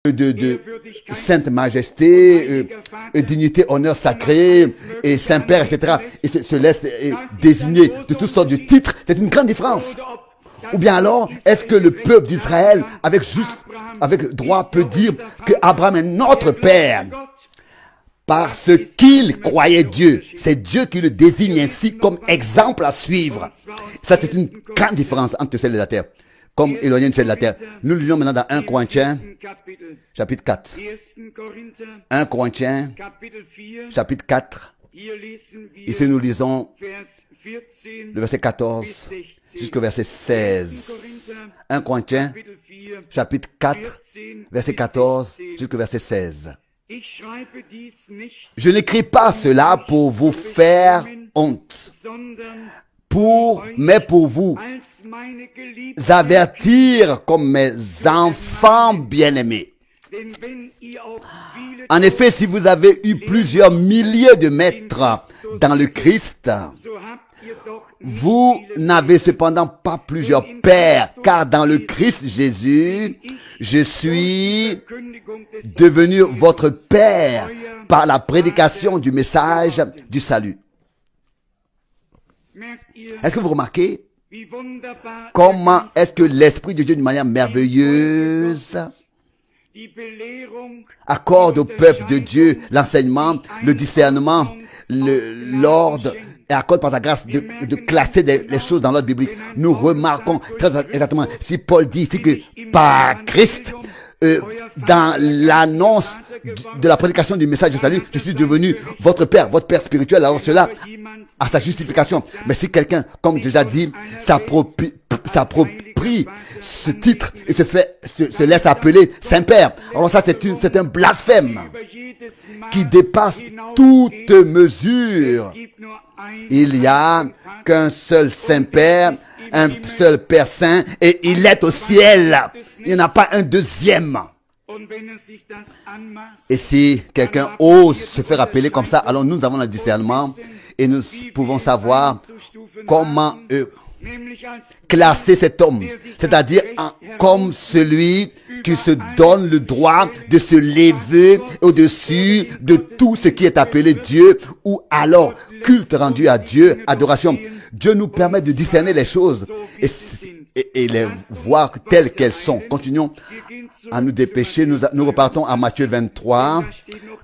de sainte majesté, dignité, honneur sacré, et Saint-Père, etc. Et se laisse désigner de toutes sortes de titres. C'est une grande différence. Ou bien alors, est-ce que le peuple d'Israël, avec droit, peut dire que Abraham est notre père parce qu'il croyait Dieu. C'est Dieu qui le désigne ainsi comme exemple à suivre. Ça, c'est une grande différence entre le ciel et la terre. Comme éloigné du ciel et de la terre. Nous lisons maintenant dans 1 Corinthiens, chapitre 4. 1 Corinthiens, chapitre 4. Ici, nous lisons le verset 14 jusqu'au verset 16. 1 Corinthiens, chapitre 4, verset 14 jusqu'au verset 16. Je n'écris pas cela pour vous faire honte, mais pour vous avertir comme mes enfants bien-aimés. En effet, si vous avez eu plusieurs milliers de maîtres dans le Christ, vous n'avez cependant pas plusieurs pères, car dans le Christ Jésus, je suis devenu votre père par la prédication du message du salut. Est-ce que vous remarquez comment est-ce que l'Esprit de Dieu, d'une manière merveilleuse, accorde au peuple de Dieu l'enseignement, le discernement, l'ordre, et accorde par sa grâce de classer les choses dans l'ordre biblique. Nous remarquons très exactement, si Paul dit ici que par Christ, dans l'annonce de la prédication du message du salut, je suis devenu votre père spirituel. Alors cela à sa justification. Mais si quelqu'un, comme déjà dit, s'approprie ce titre et se laisse appeler Saint-Père, alors ça c'est un blasphème qui dépasse toute mesure. Il n'y a qu'un seul Saint-Père, un seul Père Saint, et il est au ciel. Il n'y en a pas un deuxième. Et si quelqu'un ose se faire appeler comme ça, alors nous avons le discernement et nous pouvons savoir comment classer cet homme, c'est-à-dire comme celui qui se donne le droit de se lever au-dessus de tout ce qui est appelé Dieu, ou alors culte rendu à Dieu, adoration. Dieu nous permet de discerner les choses et les voir telles qu'elles sont. Continuons à nous dépêcher. Nous repartons à Matthieu 23,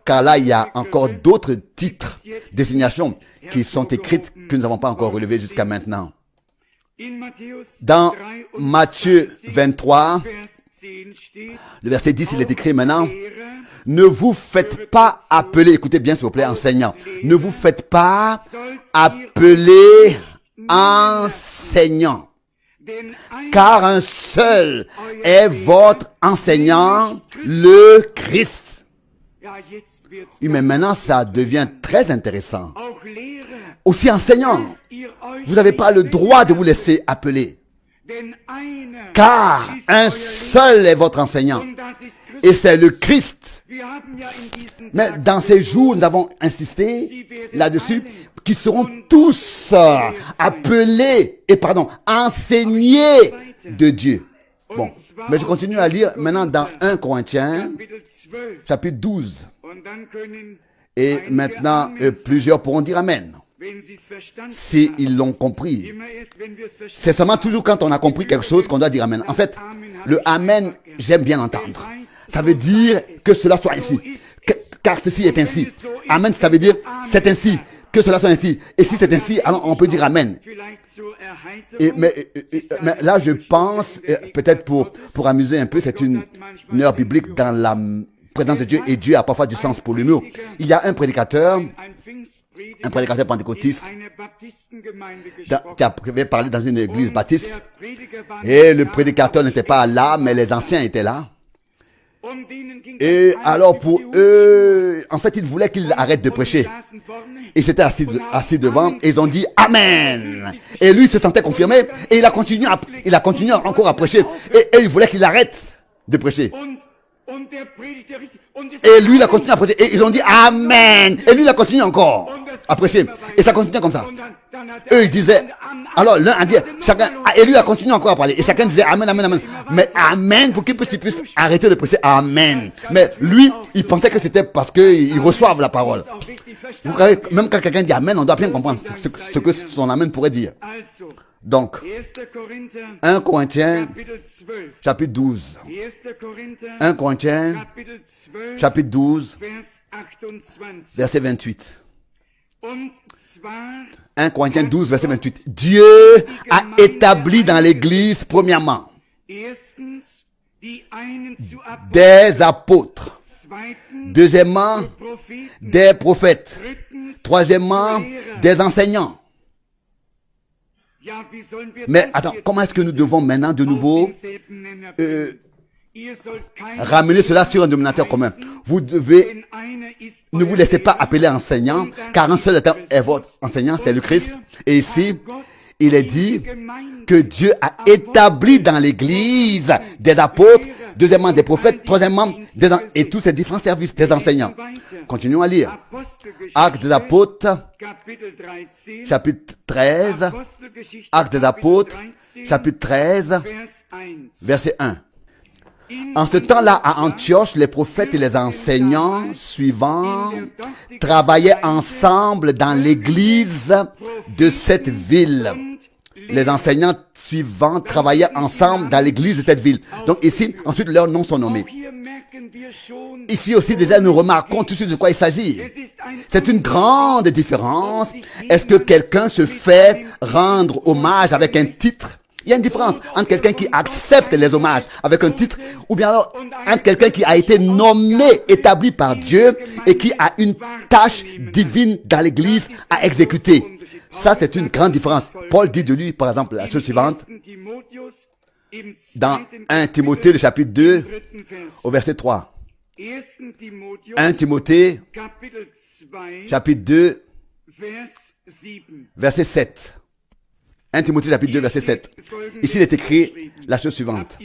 car là, il y a encore d'autres titres, désignations qui sont écrites que nous n'avons pas encore relevées jusqu'à maintenant. Dans Matthieu 23, le verset 10, il est écrit maintenant, ne vous faites pas appeler, écoutez bien s'il vous plaît, enseignant, ne vous faites pas appeler enseignant, car un seul est votre enseignant, le Christ. Oui, mais maintenant, ça devient très intéressant. Aussi enseignant, vous n'avez pas le droit de vous laisser appeler, car un seul est votre enseignant, et c'est le Christ. Mais dans ces jours, nous avons insisté là-dessus, qui seront tous enseignés de Dieu. Bon, mais je continue à lire maintenant dans 1 Corinthiens, chapitre 12. Et maintenant, plusieurs pourront dire Amen, s'ils l'ont compris. C'est seulement toujours quand on a compris quelque chose qu'on doit dire Amen. En fait, le Amen, j'aime bien l'entendre. Ça veut dire que cela soit ainsi, car ceci est ainsi. Amen, ça veut dire c'est ainsi, que cela soit ainsi. Et si c'est ainsi, alors on peut dire Amen. Mais là, je pense, peut-être pour amuser un peu, c'est une heure biblique dans la présence de Dieu, et Dieu a parfois du sens pour l'humour. Il y a un prédicateur pentecôtiste qui avait parlé dans une église baptiste, et le prédicateur n'était pas là, mais les anciens étaient là. Et alors pour eux, en fait, ils voulaient qu'il arrête de prêcher. Ils s'étaient assis devant et ils ont dit Amen. Et lui se sentait confirmé et il a continué encore à prêcher. Et il voulait qu'il arrête de prêcher. Et lui, il a continué à prêcher. Et ils ont dit Amen. Et lui, il a continué encore. à prêcher. Et ça continuait comme ça. Eux, ils disaient, alors l'un a dit, chacun, et lui a continué encore à parler. Et chacun disait Amen, Amen, Amen. Mais Amen, pour qu'il puisse arrêter de prêcher Amen. Mais lui, il pensait que c'était parce qu'ils reçoivent la parole. Vous savez, même quand quelqu'un dit Amen, on doit bien comprendre ce que son Amen pourrait dire. Donc, 1 Corinthiens, chapitre 12. 1 Corinthiens, chapitre 12, verset 28. 1 Corinthiens 12, verset 28. Dieu a établi dans l'Église, premièrement, des apôtres. Deuxièmement, des prophètes. Troisièmement, des enseignants. Mais attends, comment est-ce que nous devons maintenant de nouveau ramener cela sur un dénominateur commun? Vous devez, ne vous laissez pas appeler enseignant, car un seul est votre enseignant, c'est le Christ. Et ici, il est dit que Dieu a établi dans l'Église des apôtres, deuxièmement des prophètes, troisièmement et tous ces différents services des enseignants. Continuons à lire. Actes des apôtres, chapitre 13. Actes des apôtres, chapitre 13, verset 1. En ce temps-là, à Antioche, les prophètes et les enseignants suivants travaillaient ensemble dans l'église de cette ville. Les enseignants suivants travaillaient ensemble dans l'église de cette ville. Donc ici, ensuite, leurs noms sont nommés. Ici aussi, déjà, nous remarquons tout de suite de quoi il s'agit. C'est une grande différence. Est-ce que quelqu'un se fait rendre hommage avec un titre? Il y a une différence entre quelqu'un qui accepte les hommages avec un titre, ou bien alors entre quelqu'un qui a été nommé, établi par Dieu et qui a une tâche divine dans l'église à exécuter. Ça, c'est une grande différence. Paul dit de lui, par exemple, la chose suivante, dans 1 Timothée, le chapitre 2, au verset 3. 1 Timothée, chapitre 2, verset 7. 1 Timothée chapitre 2 verset 7. Ici il est écrit la chose suivante.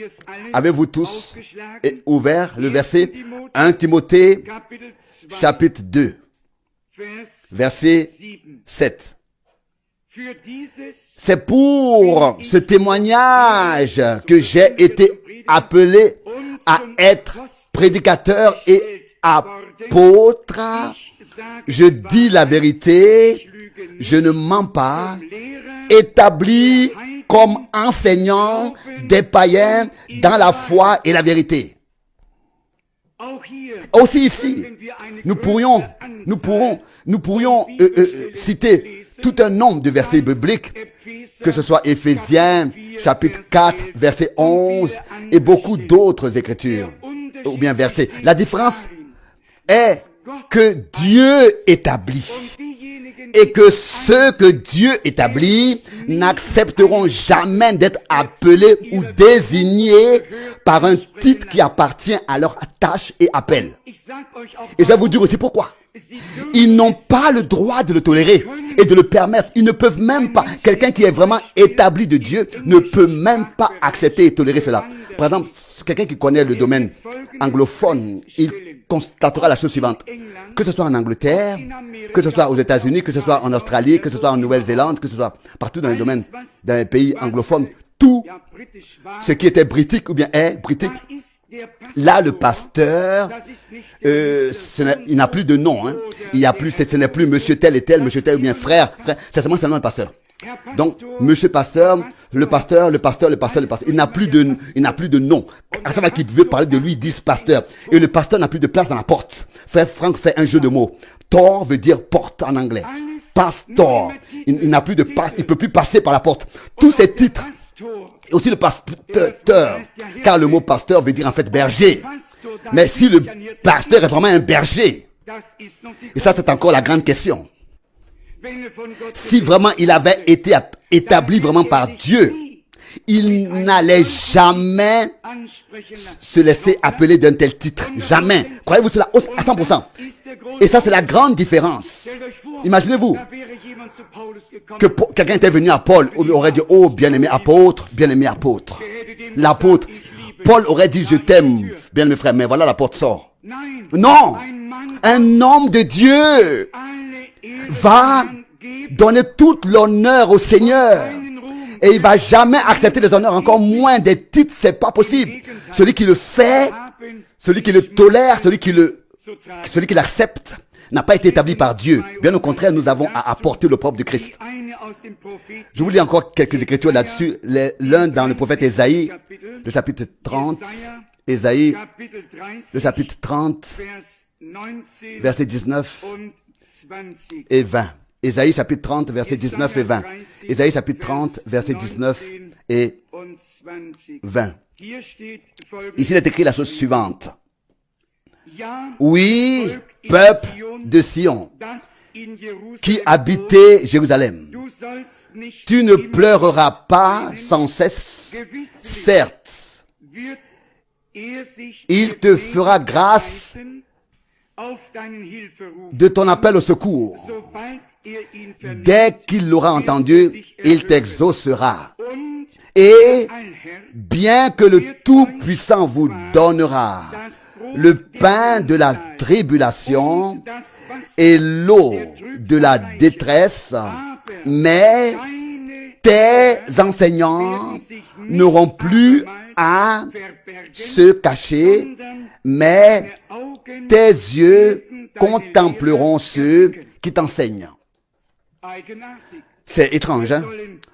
Avez-vous tous ouvert le verset 1 Timothée chapitre 2 verset 7. C'est pour ce témoignage que j'ai été appelé à être prédicateur et apôtre. Je dis la vérité, je ne mens pas, établi comme enseignant des païens dans la foi et la vérité. Aussi ici, nous pourrions citer tout un nombre de versets bibliques, que ce soit Éphésiens, chapitre 4, verset 11, et beaucoup d'autres écritures, ou bien versets. La différence est que Dieu établit. Et que ceux que Dieu établit n'accepteront jamais d'être appelés ou désignés par un titre qui appartient à leur tâche et appel. Et je vais vous dire aussi pourquoi. Ils n'ont pas le droit de le tolérer et de le permettre. Ils ne peuvent même pas. Quelqu'un qui est vraiment établi de Dieu ne peut même pas accepter et tolérer cela. Par exemple, quelqu'un qui connaît le domaine anglophone, il constatera la chose suivante. Que ce soit en Angleterre, que ce soit aux États-Unis, que ce soit en Australie, que ce soit en Nouvelle-Zélande, que ce soit partout dans les domaines, dans les pays anglophones, tout ce qui était britique ou bien est britique, là le pasteur, il n'a plus de nom, hein. Il y a plus, ce n'est plus monsieur tel et tel, monsieur tel ou bien frère, c'est seulement le pasteur. Donc, monsieur pasteur, le pasteur. Il n'a plus de nom. À savoir qu'il veut parler de lui, ils disent pasteur. Et le pasteur n'a plus de place dans la porte. Frère Franck fait un jeu de mots. Tor veut dire porte en anglais. Pastor. Il n'a plus de passe, il peut plus passer par la porte. Tous ces titres. Et aussi le pasteur. Car le mot pasteur veut dire en fait berger. Mais si le pasteur est vraiment un berger, et ça c'est encore la grande question. Si vraiment il avait été établi vraiment par Dieu, il n'allait jamais se laisser appeler d'un tel titre. Jamais. Croyez-vous cela à 100%? Et ça, c'est la grande différence. Imaginez-vous que quelqu'un était venu à Paul, on aurait dit, oh, bien-aimé apôtre, bien-aimé apôtre. L'apôtre. Paul aurait dit, je t'aime, bien-aimé frère, mais voilà, la porte sort. Non! Un homme de Dieu va donner toute l'honneur au Seigneur. Et il va jamais accepter des honneurs, encore moins des titres, c'est pas possible. Celui qui le fait, celui qui le tolère, celui qui l'accepte, n'a pas été établi par Dieu. Bien au contraire, nous avons à apporter le propre du Christ. Je vous lis encore quelques écritures là-dessus. L'un dans le prophète Ésaïe, le chapitre 30, Ésaïe, le chapitre 30, versets 19 et 20. Ésaïe chapitre 30, versets 19 et 20. Ésaïe chapitre 30, versets 19 et 20. Ici, il est écrit la chose suivante. Oui, peuple de Sion, qui habitait Jérusalem, tu ne pleureras pas sans cesse, certes, il te fera grâce de ton appel au secours. Dès qu'il l'aura entendu, il t'exaucera. Et bien que le Tout-Puissant vous donnera le pain de la tribulation et l'eau de la détresse, mais tes enseignants n'auront plus à se cacher, mais tes yeux contempleront ceux qui t'enseignent. C'est étrange, hein?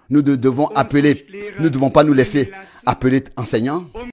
Nous devons appeler, nous ne devons pas nous laisser appeler enseignants.